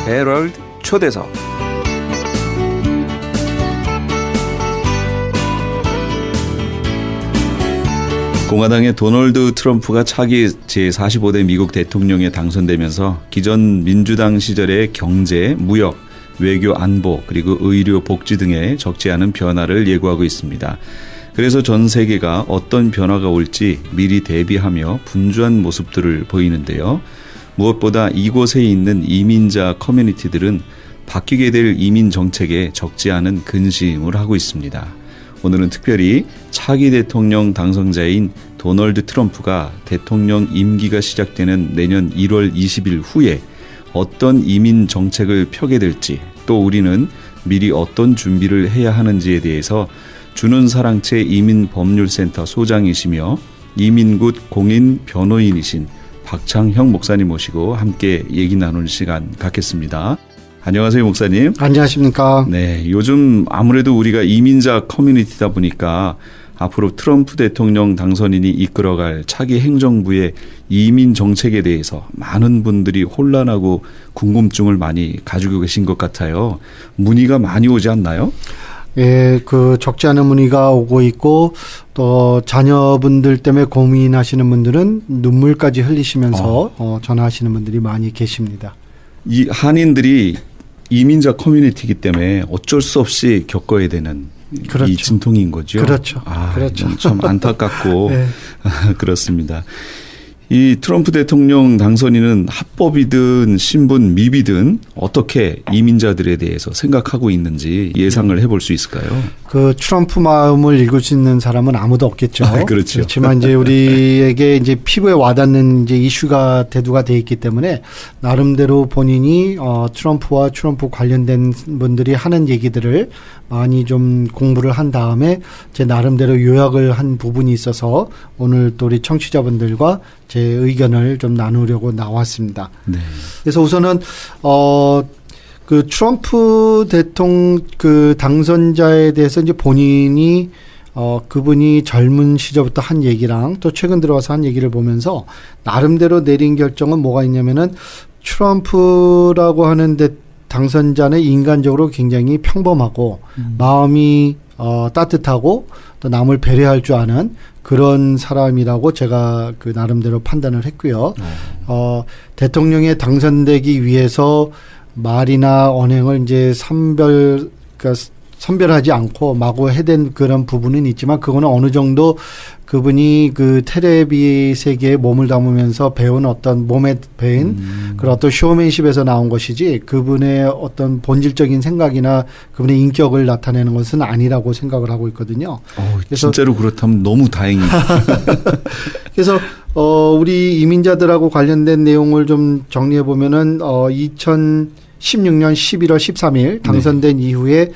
헤럴드 초대석. 공화당의 도널드 트럼프가 차기 제45대 미국 대통령에 당선되면서 기존 민주당 시절의 경제, 무역, 외교, 안보, 그리고 의료, 복지 등에 적지 않은 변화를 예고하고 있습니다. 그래서 전 세계가 어떤 변화가 올지 미리 대비하며 분주한 모습들을 보이는데요. 무엇보다 이곳에 있는 이민자 커뮤니티들은 바뀌게 될 이민 정책에 적지 않은 근심을 하고 있습니다. 오늘은 특별히 차기 대통령 당선자인 도널드 트럼프가 대통령 임기가 시작되는 내년 1월 20일 후에 어떤 이민 정책을 펴게 될지, 또 우리는 미리 어떤 준비를 해야 하는지에 대해서 준훈사랑채 이민법률센터 소장이시며 이민굿 공인 변호인이신 박창형 목사님 모시고 함께 얘기 나누는 시간 갖겠습니다. 안녕하세요, 목사님. 안녕하십니까. 네, 요즘 아무래도 우리가 이민자 커뮤니티다 보니까 앞으로 트럼프 대통령 당선인이 이끌어갈 차기 행정부의 이민 정책에 대해서 많은 분들이 혼란하고 궁금증을 많이 가지고 계신 것 같아요. 문의가 많이 오지 않나요? 예, 적지 않은 문의가 오고 있고, 또 자녀분들 때문에 고민하시는 분들은 눈물까지 흘리시면서 전화하시는 분들이 많이 계십니다. 이 한인들이 이민자 커뮤니티이기 때문에 어쩔 수 없이 겪어야 되는 그렇죠. 이 진통인 거죠. 그렇죠. 그렇죠. 참 안타깝고 네. 그렇습니다. 이 트럼프 대통령 당선인은 합법이든 신분 미비든 어떻게 이민자들에 대해서 생각하고 있는지 예상을 해볼 수 있을까요? 트럼프 마음을 읽을 수 있는 사람은 아무도 없겠죠. 그렇죠. 그렇지만 이제 우리에게 이제 피부에 와닿는 이제 이슈가 대두가 돼 있기 때문에 나름대로 본인이 트럼프와 트럼프 관련된 분들이 하는 얘기들을 많이 좀 공부를 한 다음에 제 나름대로 요약을 한 부분이 있어서 오늘 또 우리 청취자분들과 제 의견을 좀 나누려고 나왔습니다. 네. 그래서 우선은 트럼프 대통령 당선자에 대해서 이제 본인이 그분이 젊은 시절부터 한 얘기랑 또 최근 들어와서 한 얘기를 보면서 나름대로 내린 결정은 뭐가 있냐면은 트럼프라고 하는 당선자는 인간적으로 굉장히 평범하고 마음이 따뜻하고 또 남을 배려할 줄 아는 그런 사람이라고 제가 나름대로 판단을 했고요. 대통령에 당선되기 위해서 말이나 언행을 이제 선별하지 않고 마구 해댄 그런 부분은 있지만 그거는 어느 정도 그분이 텔레비 세계에 몸을 담으면서 배운 어떤 몸에 배인 그런 어떤 쇼맨십에서 나온 것이지 그분의 어떤 본질적인 생각이나 그분의 인격을 나타내는 것은 아니라고 생각을 하고 있거든요. 그래서 진짜로 그렇다면 너무 다행입니다. 그래서 우리 이민자들하고 관련된 내용을 좀 정리해 보면은 2016년 11월 13일 당선된 네. 이후에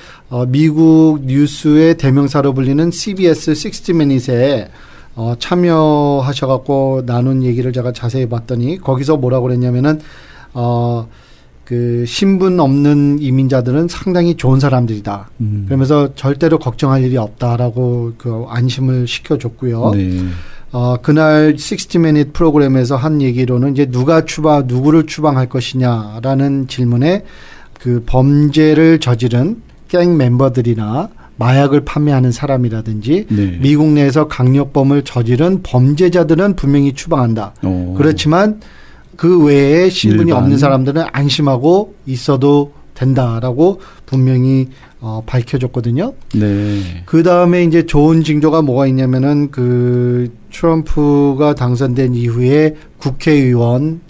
미국 뉴스의 대명사로 불리는 CBS 60 Minutes에 참여하셔갖고 나눈 얘기를 제가 자세히 봤더니 거기서 뭐라고 그랬냐면은 신분 없는 이민자들은 상당히 좋은 사람들이다. 그러면서 절대로 걱정할 일이 없다라고 안심을 시켜줬고요. 네. 그날 60 Minute 프로그램에서 한 얘기로는 이제 누구를 추방할 것이냐라는 질문에 범죄를 저지른 갱 멤버들이나 마약을 판매하는 사람이라든지 네. 미국 내에서 강력범을 저지른 범죄자들은 분명히 추방한다. 그렇지만 그 외에 신분이 없는 사람들은 안심하고 있어도 된다라고 분명히 밝혀줬거든요. 네. 그 다음에 이제 좋은 징조가 뭐가 있냐면은 트럼프가 당선된 이후에 국회의원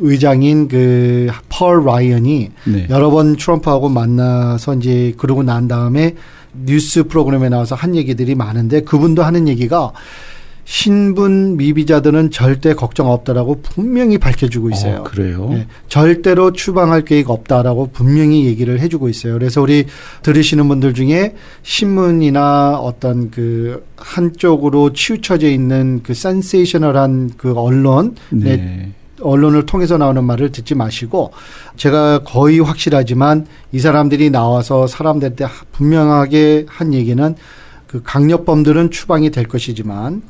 의장인 펄 라이언이 네. 여러 번 트럼프하고 만나서 이제 그러고 난 다음에 뉴스 프로그램에 나와서 한 얘기들이 많은데 그분도 하는 얘기가 신분 미비자들은 절대 걱정 없다라고 분명히 밝혀주고 있어요. 그래요? 네, 절대로 추방할 계획 없다라고 분명히 얘기를 해주고 있어요. 그래서 우리 들으시는 분들 중에 신문이나 어떤 한쪽으로 치우쳐져 있는 센세이셔널한 언론, 네. 언론을 통해서 나오는 말을 듣지 마시고 제가 거의 확실하지만 이 사람들이 나와서 사람들한테 분명하게 한 얘기는 강력범들은 추방이 될 것이지만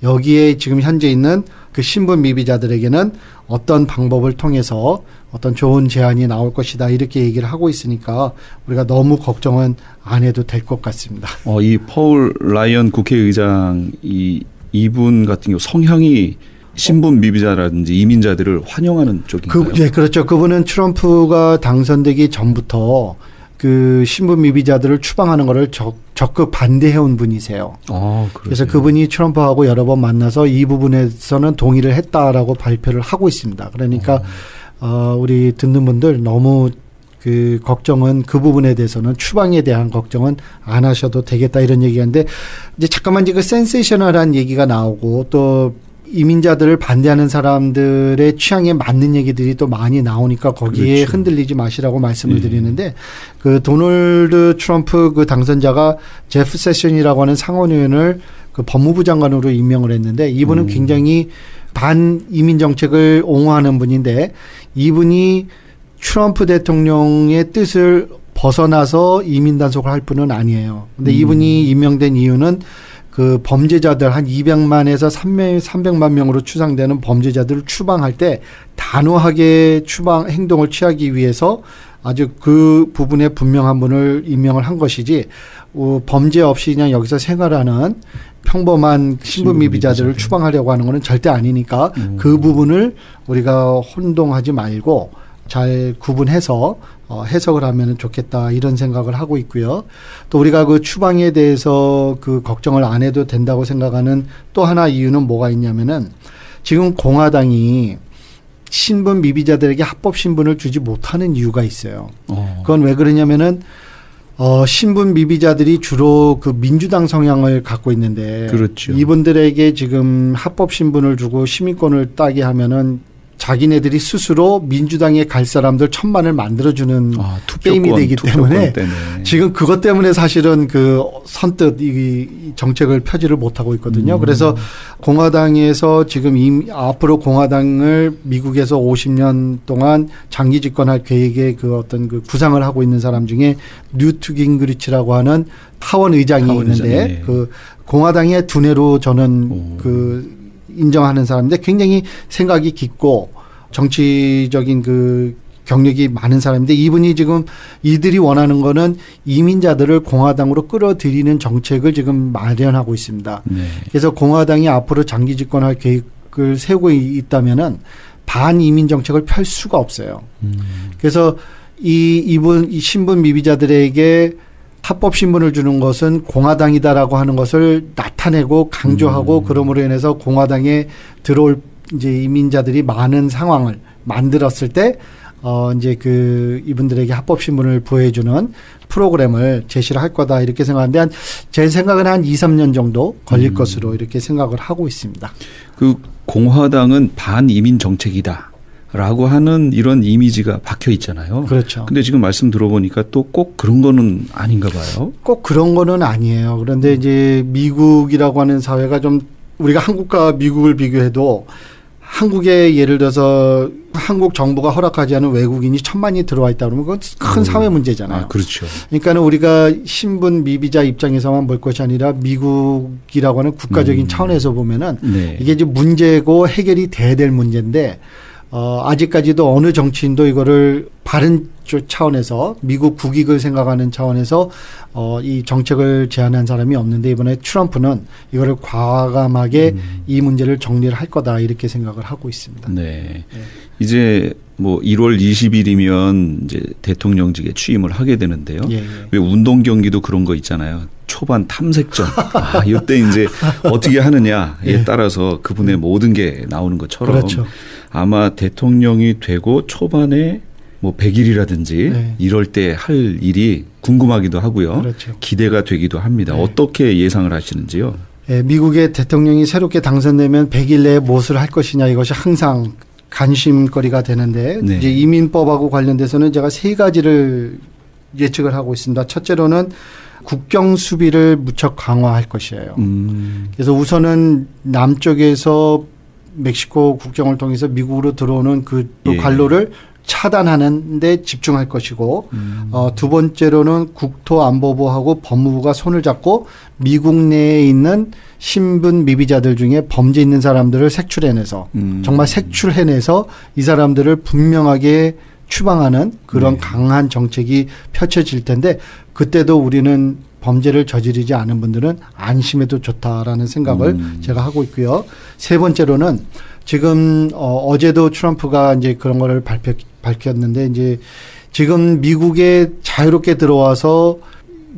여기에 지금 현재 있는 그 신분 미비자들에게는 어떤 방법을 통해서 어떤 좋은 제안이 나올 것이다 이렇게 얘기를 하고 있으니까 우리가 너무 걱정은 안 해도 될 것 같습니다. 이 폴 라이언 국회의장 이분 같은 경우 성향이 신분 미비자라든지 이민자들을 환영하는 쪽인가요? 네, 그렇죠. 그분은 트럼프가 당선되기 전부터 그 신분 미비자들을 추방하는 것을 적극 반대해온 분이세요. 그래서 그분이 트럼프하고 여러 번 만나서 이 부분에서는 동의를 했다라고 발표를 하고 있습니다. 그러니까 우리 듣는 분들 너무 그 걱정은 그 부분에 대해서는 추방에 대한 걱정은 안 하셔도 되겠다 이런 얘기인데 이제 잠깐만 그 센세이셔널한 얘기가 나오고 또 이민자들을 반대하는 사람들의 취향에 맞는 얘기들이 또 많이 나오니까 거기에 그렇죠. 흔들리지 마시라고 말씀을 드리는데 그 도널드 트럼프 그 당선자가 제프 세션이라고 하는 상원의원을 그 법무부 장관으로 임명을 했는데 이분은 굉장히 반이민 정책을 옹호하는 분인데 이분이 트럼프 대통령의 뜻을 벗어나서 이민 단속을 할 분은 아니에요. 근데 이분이 임명된 이유는 그 범죄자들 한 200만에서 300만 명으로 추상되는 범죄자들을 추방할 때 단호하게 추방 행동을 취하기 위해서 아주 그 부분에 분명한 분을 임명을 한 것이지 범죄 없이 그냥 여기서 생활하는 평범한 신분 미비자들을 추방하려고 하는 것은 절대 아니니까 그 부분을 우리가 혼동하지 말고 잘 구분해서 해석을 하면 좋겠다 이런 생각을 하고 있고요. 또 우리가 그 추방에 대해서 그 걱정을 안 해도 된다고 생각하는 또 하나 이유는 뭐가 있냐면은 지금 공화당이 신분 미비자들에게 합법 신분을 주지 못하는 이유가 있어요. 그건 왜 그러냐면은 신분 미비자들이 주로 그 민주당 성향을 갖고 있는데 그렇죠. 이분들에게 지금 합법 신분을 주고 시민권을 따게 하면은 자기네들이 스스로 민주당에 갈 사람들 1000만을 만들어주는 게임이 되기 때문에 지금 그것 때문에 사실은 그 선뜻 이 정책을 펴지를 못하고 있거든요. 그래서 공화당에서 지금 앞으로 공화당을 미국에서 50년 동안 장기 집권할 계획의 그 어떤 그 구상을 하고 있는 사람 중에 뉴트 깅그리치라고 하는 하원 의장이 있는데 그 공화당의 두뇌로 저는 그 인정하는 사람인데 굉장히 생각이 깊고 정치적인 그 경력이 많은 사람인데 이분이 지금 이들이 원하는 거는 이민자들을 공화당으로 끌어들이는 정책을 지금 마련하고 있습니다. 그래서 공화당이 앞으로 장기 집권할 계획을 세우고 있다면은 반이민 정책을 펼 수가 없어요. 그래서 이 신분 미비자들에게 합법 신분을 주는 것은 공화당이다라고 하는 것을 나타내고 강조하고 그럼으로 인해서 공화당에 들어올 이제 이민자들이 많은 상황을 만들었을 때 이제 그 이분들에게 합법 신분을 부여해주는 프로그램을 제시를 할 거다 이렇게 생각하는데 제 생각은 한 2-3년 정도 걸릴 것으로 이렇게 생각을 하고 있습니다. 그 공화당은 반이민 정책이다. 라고 하는 이런 이미지가 박혀 있잖아요. 그렇죠. 근데 지금 말씀 들어보니까 또 꼭 그런 거는 아닌가 봐요. 꼭 그런 거는 아니에요. 그런데 이제 미국이라고 하는 사회가 좀 우리가 한국과 미국을 비교해도 한국에 예를 들어서 한국 정부가 허락하지 않은 외국인이 1000만이 들어와 있다 그러면 그건 큰 사회 문제잖아요. 그렇죠. 그러니까 우리가 신분 미비자 입장에서만 볼 것이 아니라 미국이라고 하는 국가적인 차원에서 보면은 이게 이제 문제고 해결이 돼야 될 문제인데 아직까지도 어느 정치인도 이거를 바른 차원에서 미국 국익을 생각하는 차원에서 이 정책을 제안한 사람이 없는데 이번에 트럼프는 이거를 과감하게 이 문제를 정리를 할 거다 이렇게 생각을 하고 있습니다. 네. 이제 뭐 1월 20일이면 이제 대통령직에 취임을 하게 되는데요. 왜 운동 경기도 그런 거 있잖아요. 초반 탐색전. 이때 이제 어떻게 하느냐에 따라서 그분의 모든 게 나오는 것처럼 그렇죠. 아마 대통령이 되고 초반에 뭐 100일이라든지 이럴 때 할 일이 궁금하기도 하고요. 그렇죠. 기대가 되기도 합니다. 어떻게 예상을 하시는지요? 미국의 대통령이 새롭게 당선되면 100일 내에 무엇을 할 것이냐 이것이 항상 관심거리가 되는데 이제 이민법하고 관련돼서는 제가 3가지를 예측을 하고 있습니다. 첫째로는 국경 수비를 무척 강화할 것이에요. 그래서 우선은 남쪽에서 멕시코 국경을 통해서 미국으로 들어오는 그 관로를 차단하는 데 집중할 것이고 두 번째로는 국토안보부하고 법무부가 손을 잡고 미국 내에 있는 신분 미비자들 중에 범죄 있는 사람들을 색출해내서 정말 색출해내서 이 사람들을 분명하게 추방하는 그런 강한 정책이 펼쳐질 텐데 그때도 우리는 범죄를 저지르지 않은 분들은 안심해도 좋다라는 생각을 제가 하고 있고요. 세 번째로는 지금 어제도 트럼프가 이제 그런 거를 밝혔는데 이제 지금 미국에 자유롭게 들어와서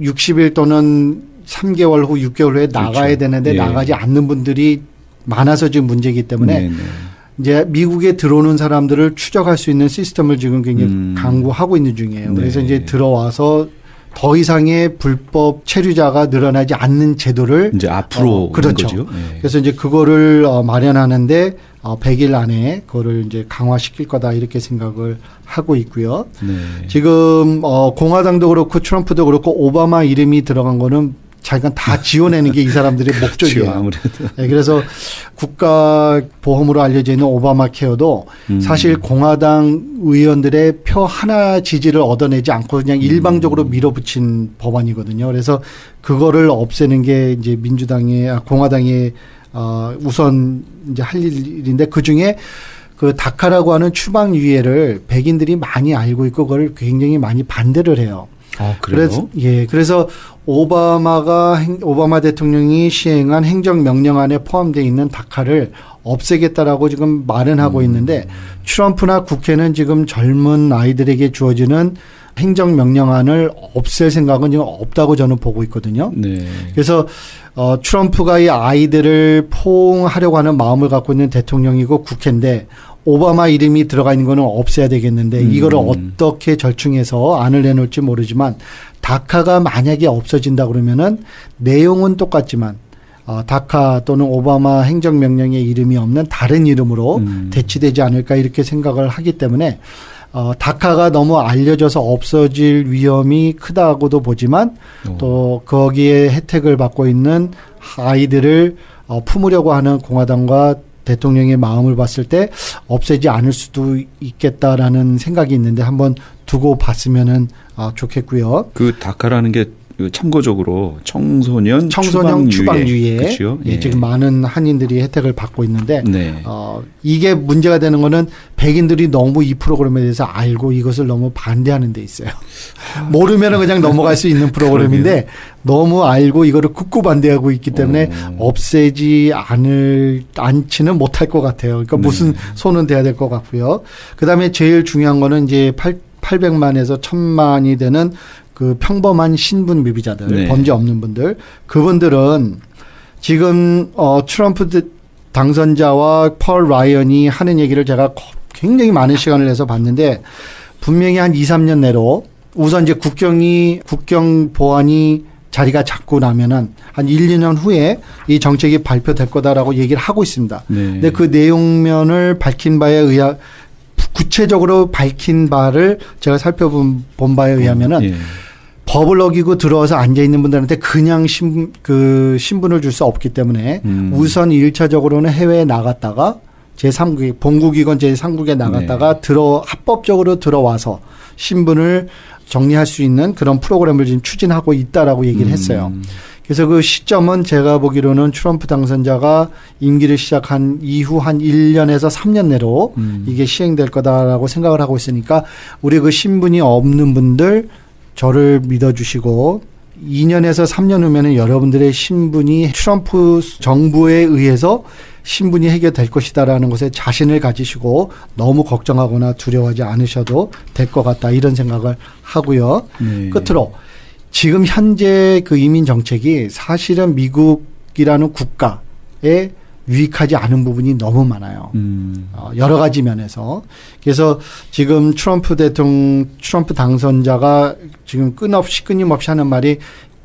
60일 또는 3개월 후 6개월 후에 나가야 그렇죠. 되는데 나가지 않는 분들이 많아서 지금 문제이기 때문에 이제 미국에 들어오는 사람들을 추적할 수 있는 시스템을 지금 굉장히 강구하고 있는 중이에요. 그래서 이제 들어와서 더 이상의 불법 체류자가 늘어나지 않는 제도를 이제 앞으로 그렇죠. 거죠. 그래서 이제 그거를 마련하는데 100일 안에 그거를 이제 강화시킬 거다 이렇게 생각을 하고 있고요. 지금 공화당도 그렇고 트럼프도 그렇고 오바마 이름이 들어간 거는 자기가 다 지원하는 게 이 사람들의 목적이에요. 아무래도. 네, 그래서 국가보험으로 알려져 있는 오바마 케어도 사실 공화당 의원들의 표 하나 지지를 얻어내지 않고 그냥 일방적으로 밀어붙인 법안이거든요. 그래서 그거를 없애는 게 이제 공화당의 우선 이제 할 일인데 그 중에 그 다카라고 하는 추방유예를 백인들이 많이 알고 있고 그걸 굉장히 많이 반대를 해요. 그래요? 그래서 오바마 대통령이 시행한 행정명령안에 포함되어 있는 다카를 없애겠다라고 지금 말은 하고 있는데 트럼프나 국회는 지금 젊은 아이들에게 주어지는 행정명령안을 없앨 생각은 지금 없다고 저는 보고 있거든요. 그래서 트럼프가 이 아이들을 포옹하려고 하는 마음을 갖고 있는 대통령이고 국회인데 오바마 이름이 들어가 있는 거는 없애야 되겠는데 이거를 어떻게 절충해서 안을 내놓을지 모르지만 다카가 만약에 없어진다 그러면은 내용은 똑같지만 다카 또는 오바마 행정명령의 이름이 없는 다른 이름으로 대치되지 않을까 이렇게 생각을 하기 때문에 다카가 너무 알려져서 없어질 위험이 크다고도 보지만 또 거기에 혜택을 받고 있는 아이들을 품으려고 하는 공화당과 대통령의 마음을 봤을 때 없애지 않을 수도 있겠다라는 생각이 있는데 한번 두고 봤으면은 좋겠고요. 그 다카라는 게 참고적으로 청소년 추방유예. 그렇죠? 지금 많은 한인들이 혜택을 받고 있는데 이게 문제가 되는 거는 백인들이 너무 이 프로그램에 대해서 알고 이것을 너무 반대하는 데 있어요. 모르면 그냥 넘어갈 수 있는 프로그램인데 너무 알고 이거를 굳고 반대하고 있기 때문에 없애지 않지는 못할 것 같아요. 그러니까 무슨 손은 대야 될 것 같고요. 그다음에 제일 중요한 거는 이제 800만에서 1000만이 되는 그 평범한 신분 미비자들, 범죄 없는 분들, 그분들은 지금 트럼프 당선자와 펄 라이언이 하는 얘기를 제가 굉장히 많은 시간을 내서 봤는데 분명히 한 2, 3년 내로 우선 이제 국경 보안이 자리가 잡고 나면은 한 1, 2년 후에 이 정책이 발표될 거다라고 얘기를 하고 있습니다. 근데 그 내용면을 밝힌 바에 구체적으로 밝힌 바를 제가 살펴본 바에 의하면은 법을 어기고 들어와서 앉아있는 분들한테 그냥 신분을 줄 수 없기 때문에 우선 1차적으로는 해외에 나갔다가 제3국, 본국이건 제3국에 나갔다가 합법적으로 들어와서 신분을 정리할 수 있는 그런 프로그램을 지금 추진하고 있다라고 얘기를 했어요. 그래서 그 시점은 제가 보기로는 트럼프 당선자가 임기를 시작한 이후 한 1년에서 3년 내로 이게 시행될 거다라고 생각을 하고 있으니까 우리 그 신분이 없는 분들 저를 믿어주시고 2년에서 3년 후면은 여러분들의 신분이 트럼프 정부에 의해서 신분이 해결될 것이다라는 것에 자신을 가지시고 너무 걱정하거나 두려워하지 않으셔도 될 것 같다 이런 생각을 하고요. 끝으로 지금 현재 그 이민 정책이 사실은 미국이라는 국가에 유익하지 않은 부분이 너무 많아요. 여러 가지 면에서. 그래서 지금 트럼프 당선자가 지금 끊임없이 하는 말이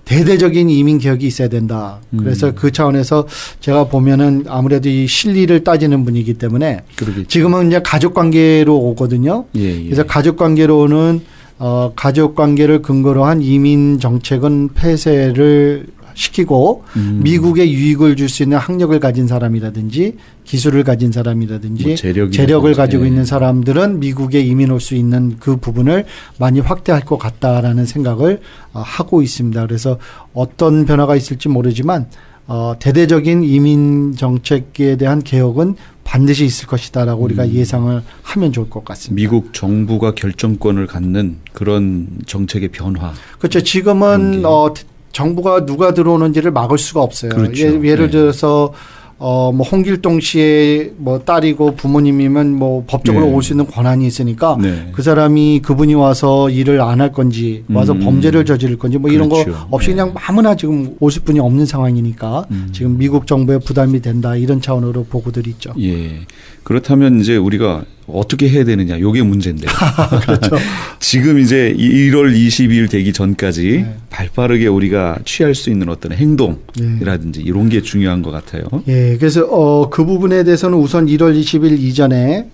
대대적인 이민 개혁이 있어야 된다. 그래서 그 차원에서 제가 보면은 아무래도 이 실리를 따지는 분이기 때문에 그러겠죠. 지금은 이제 가족 관계로 오거든요. 그래서 가족 관계로는 가족 관계를 근거로 한 이민 정책은 폐쇄를 시키고 미국에 유익을 줄 수 있는 학력을 가진 사람이라든지 기술을 가진 사람이라든지 뭐 재력을 가지고 있는 사람들은 미국에 이민 올 수 있는 그 부분을 많이 확대할 것 같다라는 생각을 하고 있습니다. 그래서 어떤 변화가 있을지 모르지만 대대적인 이민 정책에 대한 개혁은 반드시 있을 것이다라고 우리가 예상을 하면 좋을 것 같습니다. 미국 정부가 결정권을 갖는 그런 정책의 변화. 그렇죠. 지금은 정부가 누가 들어오는지를 막을 수가 없어요. 그렇죠. 예를 들어서 뭐 홍길동 씨의 뭐 딸이고 부모님이면 뭐 법적으로 올 수 있는 권한이 있으니까 그 사람이 그분이 와서 일을 안 할 건지 와서 범죄를 저지를 건지 뭐 이런 거 없이 그냥 아무나 지금 오실 분이 없는 상황이니까 지금 미국 정부에 부담이 된다 이런 차원으로 보고들이 있죠. 예. 그렇다면 이제 우리가 어떻게 해야 되느냐 이게 문제인데요. 그렇죠. 지금 이제 1월 22일 되기 전까지 발빠르게 우리가 취할 수 있는 어떤 행동이라든지 이런 게 중요한 것 같아요. 예, 그래서 그 부분에 대해서는 우선 1월 20일 이전에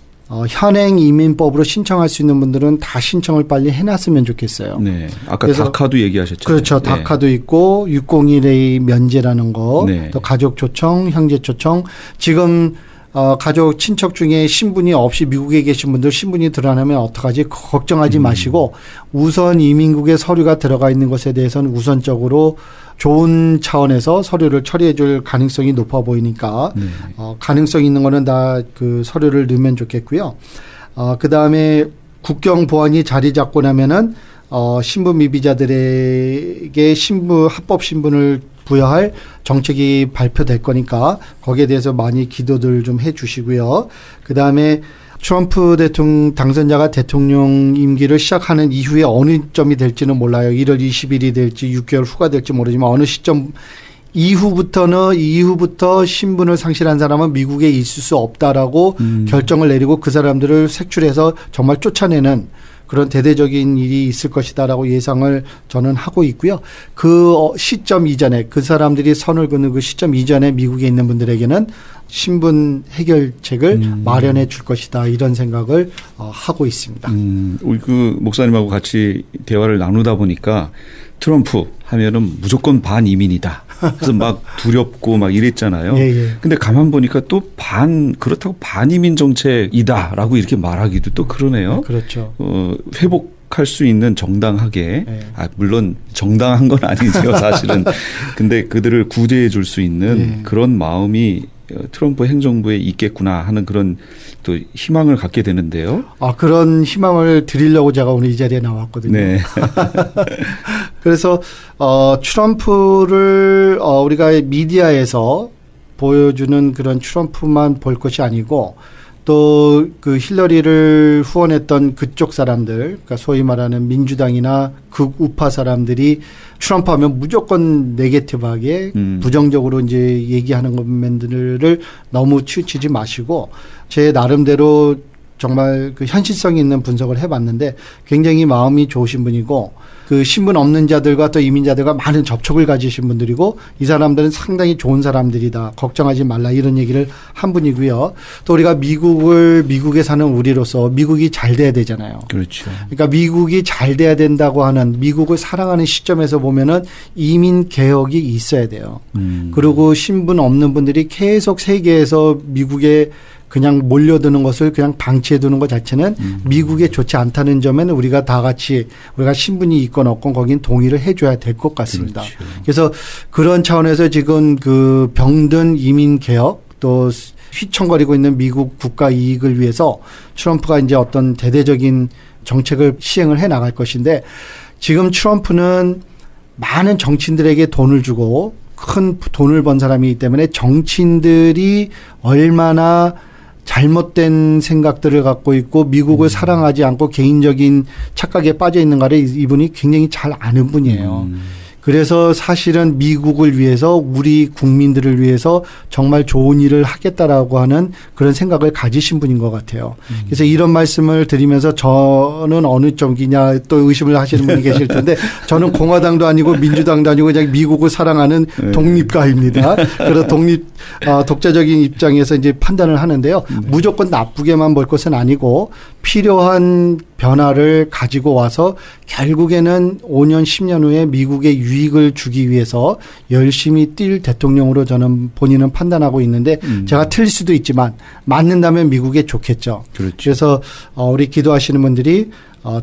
현행 이민법으로 신청할 수 있는 분들은 다 신청을 빨리 해놨으면 좋겠어요. 네, 아까 다카도 얘기하셨죠. 그렇죠. 다카도 있고 601A 면제라는 거, 또 가족 초청, 형제 초청. 지금 가족 친척 중에 신분이 없이 미국에 계신 분들 신분이 드러나면 어떡하지 걱정하지 마시고 우선 이민국에 서류가 들어가 있는 것에 대해서는 우선적으로 좋은 차원에서 서류를 처리해 줄 가능성이 높아 보이니까 가능성 있는 거는 다 그 서류를 넣으면 좋겠고요. 그다음에 국경 보안이 자리 잡고 나면은 신분 미비자들에게 합법 신분을 부여할 정책이 발표될 거니까 거기에 대해서 많이 기도들 좀 해 주시고요. 그다음에 트럼프 대통령 당선자가 대통령 임기를 시작하는 이후에 어느 점이 될지는 몰라요. 1월 20일이 될지 6개월 후가 될지 모르지만 어느 시점 이후부터 신분을 상실한 사람은 미국에 있을 수 없다라고 결정을 내리고 그 사람들을 색출해서 정말 쫓아내는 그런 대대적인 일이 있을 것이다라고 예상을 저는 하고 있고요. 그 시점 이전에 그 사람들이 선을 긋는 그 시점 이전에 미국에 있는 분들에게는 신분 해결책을 마련해 줄 것이다 이런 생각을 하고 있습니다. 우리 그 목사님하고 같이 대화를 나누다 보니까 트럼프 하면은 무조건 반이민이다. 그래서 막 두렵고 막 이랬잖아요. 근데 가만 보니까 또 그렇다고 반이민 정책이다라고 이렇게 말하기도 또 그러네요. 그렇죠. 회복할 수 있는 정당하게 물론 정당한 건 아니죠 사실은. 근데 그들을 구제해 줄 수 있는 그런 마음이 트럼프 행정부에 있겠구나 하는 그런 또 희망을 갖게 되는데요. 그런 희망을 드리려고 제가 오늘 이 자리에 나왔거든요. 네. 그래서 트럼프를 우리가 미디어에서 보여주는 그런 트럼프만 볼 것이 아니고 또 그 힐러리를 후원했던 그쪽 사람들, 그러니까 소위 말하는 민주당이나 극우파 사람들이 트럼프 하면 무조건 네게티브하게 부정적으로 이제 얘기하는 것들을 너무 치우치지 마시고 제 나름대로 정말 그 현실성 있는 분석을 해봤는데 굉장히 마음이 좋으신 분이고 그 신분 없는 자들과 또 이민자들과 많은 접촉을 가지신 분들이고 이 사람들은 상당히 좋은 사람들이다. 걱정하지 말라 이런 얘기를 한 분이고요. 또 우리가 미국에 사는 우리로서 미국이 잘 돼야 되잖아요. 그렇죠. 그러니까 미국이 잘 돼야 된다고 하는 미국을 사랑하는 시점에서 보면은 이민 개혁이 있어야 돼요. 그리고 신분 없는 분들이 계속 세계에서 미국에 그냥 몰려드는 것을 그냥 방치해 두는 것 자체는 미국에 좋지 않다는 점에는 우리가 다 같이 우리가 신분이 있건 없건 거긴 동의를 해줘야 될 것 같습니다. 그렇죠. 그래서 그런 차원에서 지금 그 병든 이민 개혁 또 휘청거리고 있는 미국 국가 이익을 위해서 트럼프가 이제 어떤 대대적인 정책을 시행을 해 나갈 것인데 지금 트럼프는 많은 정치인들에게 돈을 주고 큰 돈을 번 사람이기 때문에 정치인들이 얼마나 잘못된 생각들을 갖고 있고 미국을 사랑하지 않고 개인적인 착각에 빠져 있는가를 이분이 굉장히 잘 아는 분이에요. 그래서 사실은 미국을 위해서 우리 국민들을 위해서 정말 좋은 일을 하겠다라고 하는 그런 생각을 가지신 분인 것 같아요. 그래서 이런 말씀을 드리면서 저는 어느 쪽이냐 또 의심을 하시는 분이 계실 텐데 저는 공화당도 아니고 민주당도 아니고 그냥 미국을 사랑하는 독립가입니다. 그래서 독자적인 입장에서 이제 판단을 하는데요. 무조건 나쁘게만 볼 것은 아니고 필요한 변화를 가지고 와서 결국에는 5년, 10년 후에 미국의 유익을 주기 위해서 열심히 뛸 대통령으로 저는 본인은 판단하고 있는데 제가 틀릴 수도 있지만 맞는다면 미국에 좋겠죠. 그렇죠. 그래서 우리 기도하시는 분들이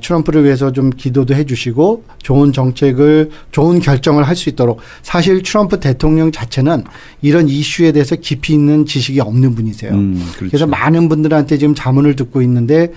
트럼프를 위해서 좀 기도도 해 주시고 좋은 정책을 좋은 결정을 할 수 있도록 사실 트럼프 대통령 자체는 이런 이슈에 대해서 깊이 있는 지식이 없는 분이세요. 그렇죠. 그래서 많은 분들한테 지금 자문을 듣고 있는데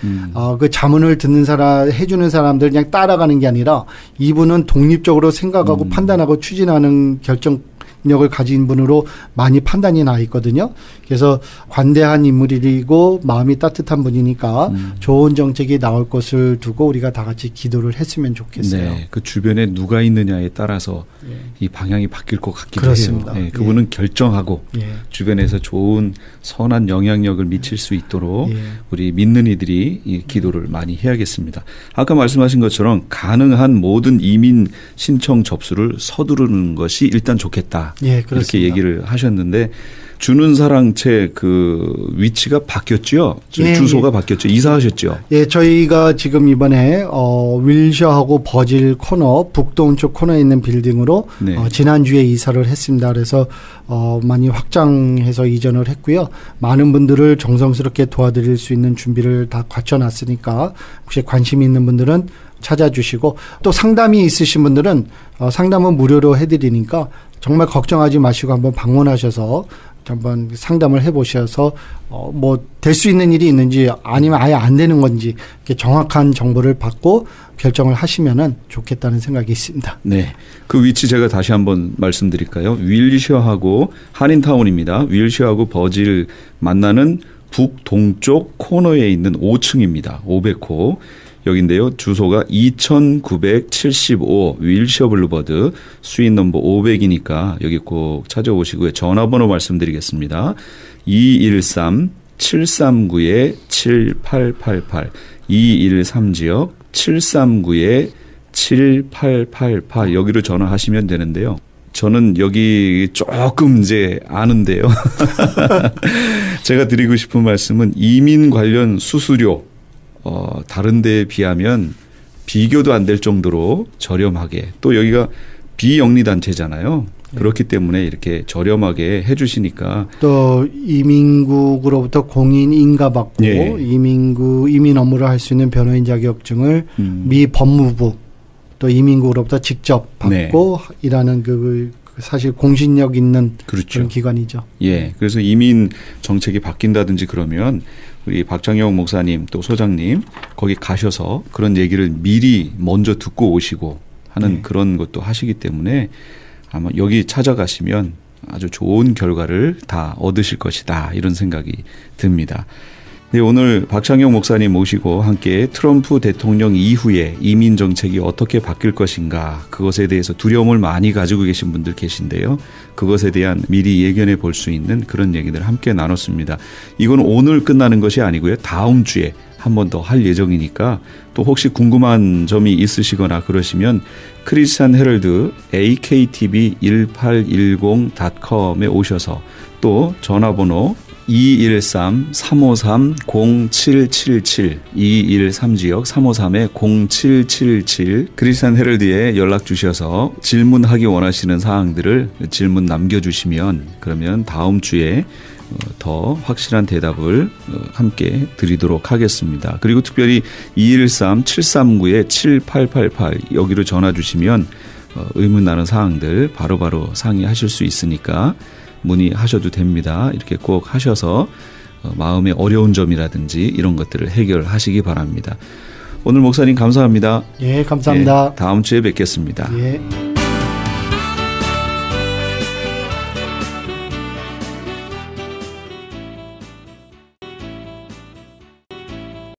그 자문을 듣는 사람 해주는 사람들 그냥 따라가는 게 아니라 이분은 독립적으로 생각하고 판단하고 추진하는 결정력을 가진 분으로 많이 판단이 나 있거든요. 그래서 관대한 인물이고 마음이 따뜻한 분이니까 좋은 정책이 나올 것을 두고 우리가 다 같이 기도를 했으면 좋겠어요. 네, 그 주변에 누가 있느냐에 따라서 이 방향이 바뀔 것 같기도 그렇습니다. 해요. 네, 그분은 결정하고 주변에서 좋은 선한 영향력을 미칠 수 있도록 우리 믿는 이들이 이 기도를 많이 해야겠습니다. 아까 말씀하신 것처럼 가능한 모든 이민 신청 접수를 서두르는 것이 일단 좋겠다. 이렇게 얘기를 하셨는데 주는 사랑채 그 위치가 바뀌었죠? 주소가 바뀌었죠? 이사하셨죠? 저희가 지금 이번에 윌셔하고 버질 코너 북동쪽 코너에 있는 빌딩으로 지난주에 이사를 했습니다. 그래서 많이 확장해서 이전을 했고요. 많은 분들을 정성스럽게 도와드릴 수 있는 준비를 다 갖춰놨으니까 혹시 관심 있는 분들은 찾아주시고 또 상담이 있으신 분들은 상담은 무료로 해드리니까 정말 걱정하지 마시고 한번 방문하셔서 한번 상담을 해보셔서 뭐 될 수 있는 일이 있는지 아니면 아예 안 되는 건지 이렇게 정확한 정보를 받고 결정을 하시면은 좋겠다는 생각이 있습니다. 네, 그 위치 제가 다시 한번 말씀드릴까요? 윌셔하고 한인타운입니다. 윌셔하고 버질 만나는 북동쪽 코너에 있는 5층입니다. 500호. 여기인데요. 주소가 2975 윌셔 블루버드 스윗 넘버 500이니까 여기 꼭 찾아오시고요. 전화번호 말씀드리겠습니다. 213-739-7888 213지역 739-7888 여기로 전화하시면 되는데요. 저는 여기 조금 이제 아는데요. 제가 드리고 싶은 말씀은 이민 관련 수수료 다른 데에 비하면 비교도 안 될 정도로 저렴하게 또 여기가 비영리단체잖아요. 그렇기 때문에 이렇게 저렴하게 해 주시니까 또 이민국으로부터 공인 인가받고 이민 업무를 할 수 있는 변호인 자격증을 미 법무부 또 이민국으로부터 직접 받고 일하는 그 사실 공신력 있는 그런 기관이죠. 그래서 이민 정책이 바뀐다든지 그러면 우리 박장영 목사님 또 소장님 거기 가셔서 그런 얘기를 미리 먼저 듣고 오시고 하는 그런 것도 하시기 때문에 아마 여기 찾아가시면 아주 좋은 결과를 다 얻으실 것이다 이런 생각이 듭니다. 네, 오늘 박창영 목사님 모시고 함께 트럼프 대통령 이후에 이민 정책이 어떻게 바뀔 것인가 그것에 대해서 두려움을 많이 가지고 계신 분들 계신데요. 그것에 대한 미리 예견해 볼 수 있는 그런 얘기들 함께 나눴습니다. 이건 오늘 끝나는 것이 아니고요. 다음 주에 한 번 더 할 예정이니까 또 혹시 궁금한 점이 있으시거나 그러시면 크리스찬 헤럴드 aktv1810.com에 오셔서 또 전화번호 213-353-0777 213지역 353-0777 크리스찬 헤럴드에 연락 주셔서 질문하기 원하시는 사항들을 질문 남겨주시면 그러면 다음 주에 더 확실한 대답을 함께 드리도록 하겠습니다. 그리고 특별히 213-739-7888 여기로 전화 주시면 의문 나는 사항들 바로바로 상의하실 수 있으니까 문의하셔도 됩니다. 이렇게 꼭 하셔서 마음의 어려운 점이라든지 이런 것들을 해결하시기 바랍니다. 오늘 목사님 감사합니다. 감사합니다. 다음 주에 뵙겠습니다.